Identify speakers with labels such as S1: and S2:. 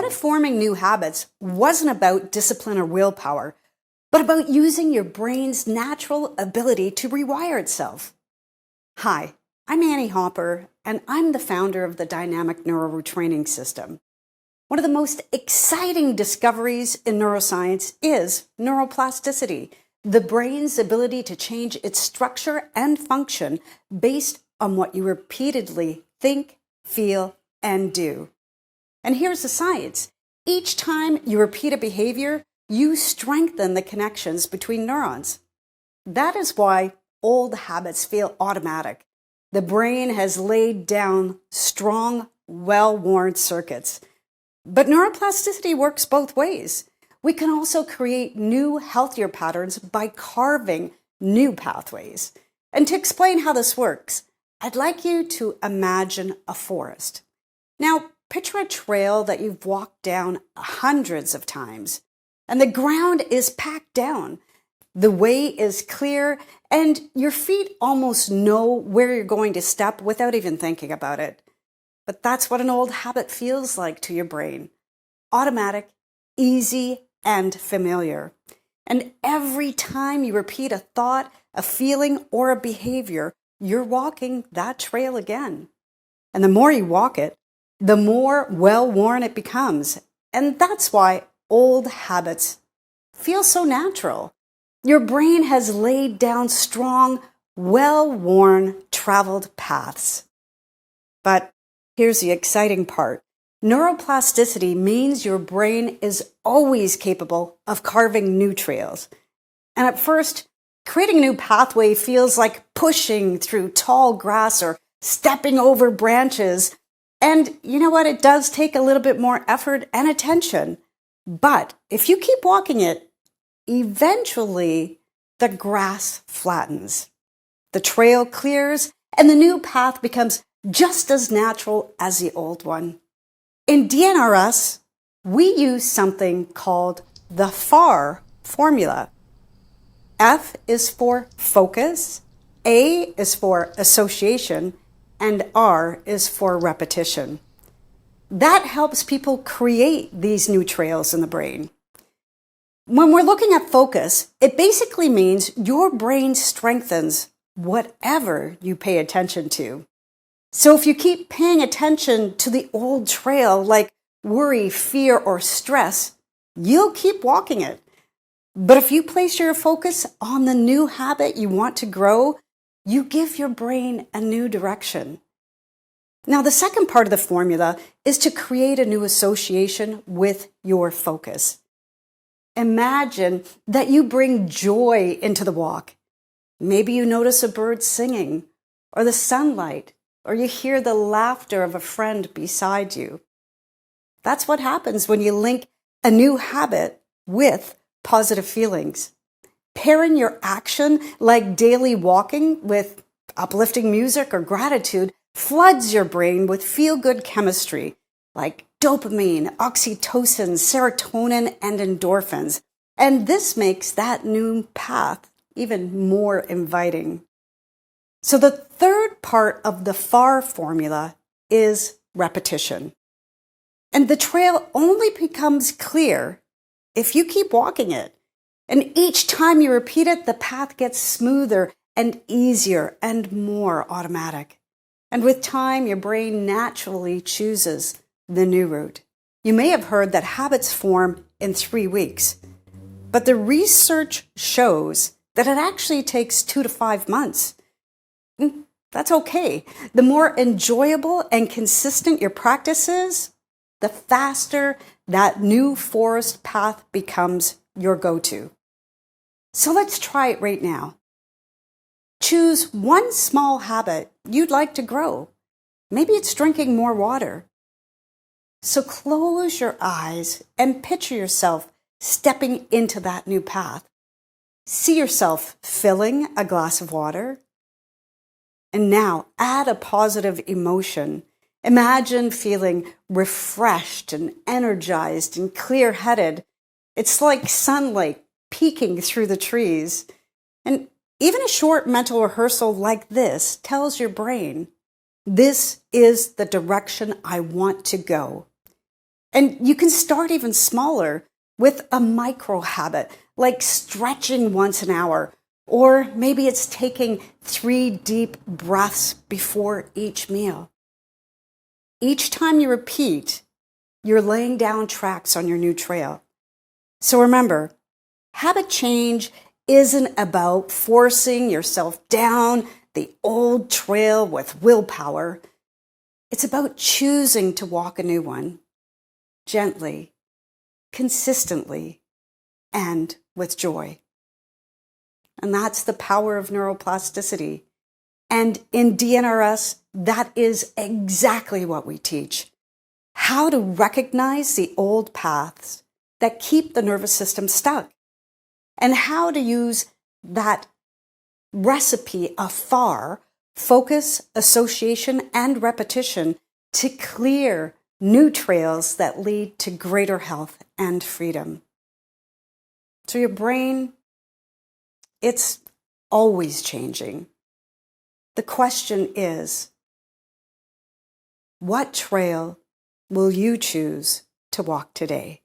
S1: What if forming new habits wasn't about discipline or willpower, but about using your brain's natural ability to rewire itself? Hi, I'm Annie Hopper, and I'm the founder of the Dynamic Retraining System. One of the most exciting discoveries in neuroscience is neuroplasticity, the brain's ability to change its structure and function based on what you repeatedly think, feel, and do. And here's the science. Each time you repeat a behavior, you strengthen the connections between neurons. That is why old habits feel automatic. The brain has laid down strong, well-worn circuits. But neuroplasticity works both ways. We can also create new, healthier patterns by carving new pathways. And to explain how this works, I'd like you to imagine a forest. Now, picture a trail that you've walked down hundreds of times, and the ground is packed down. The way is clear, and your feet almost know where you're going to step without even thinking about it. But that's what an old habit feels like to your brain. Automatic, easy, and familiar. And every time you repeat a thought, a feeling, or a behavior, you're walking that trail again. And the more you walk it, the more well-worn it becomes. And that's why old habits feel so natural. Your brain has laid down strong, well-worn, traveled paths. But here's the exciting part. Neuroplasticity means your brain is always capable of carving new trails. And at first, creating a new pathway feels like pushing through tall grass or stepping over branches. And you know what? It does take a little bit more effort and attention. But if you keep walking it, eventually the grass flattens. The trail clears and the new path becomes just as natural as the old one. In DNRS, we use something called the FAR formula. F is for focus, A is for association, and R is for repetition. That helps people create these new trails in the brain. When we're looking at focus, it basically means your brain strengthens whatever you pay attention to. So if you keep paying attention to the old trail like worry, fear, or stress, you'll keep walking it. But if you place your focus on the new habit you want to grow, you give your brain a new direction. Now, the second part of the formula is to create a new association with your focus. Imagine that you bring joy into the walk. Maybe you notice a bird singing, or the sunlight, or you hear the laughter of a friend beside you. That's what happens when you link a new habit with positive feelings. Pairing your action, like daily walking, with uplifting music or gratitude floods your brain with feel-good chemistry like dopamine, oxytocin, serotonin, and endorphins. And this makes that new path even more inviting. So the third part of the FAR formula is repetition. And the trail only becomes clear if you keep walking it. And each time you repeat it, the path gets smoother and easier and more automatic. And with time, your brain naturally chooses the new route. You may have heard that habits form in 3 weeks, but the research shows that it actually takes 2 to 5 months. That's okay. The more enjoyable and consistent your practice is, the faster that new forest path becomes your go-to. So let's try it right now. Choose one small habit you'd like to grow. Maybe it's drinking more water. So close your eyes and picture yourself stepping into that new path. See yourself filling a glass of water. And now add a positive emotion. Imagine feeling refreshed and energized and clear-headed. It's like sunlight peeking through the trees. And even a short mental rehearsal like this tells your brain, this is the direction I want to go. And you can start even smaller with a micro habit, like stretching once an hour, or maybe it's taking 3 deep breaths before each meal. Each time you repeat, you're laying down tracks on your new trail. So remember, habit change isn't about forcing yourself down the old trail with willpower. It's about choosing to walk a new one, gently, consistently, and with joy. And that's the power of neuroplasticity. And in DNRS, that is exactly what we teach. How to recognize the old paths that keep the nervous system stuck, and how to use that recipe of FAR, focus, association, and repetition, to clear new trails that lead to greater health and freedom. So your brain, it's always changing. The question is, what trail will you choose to walk today?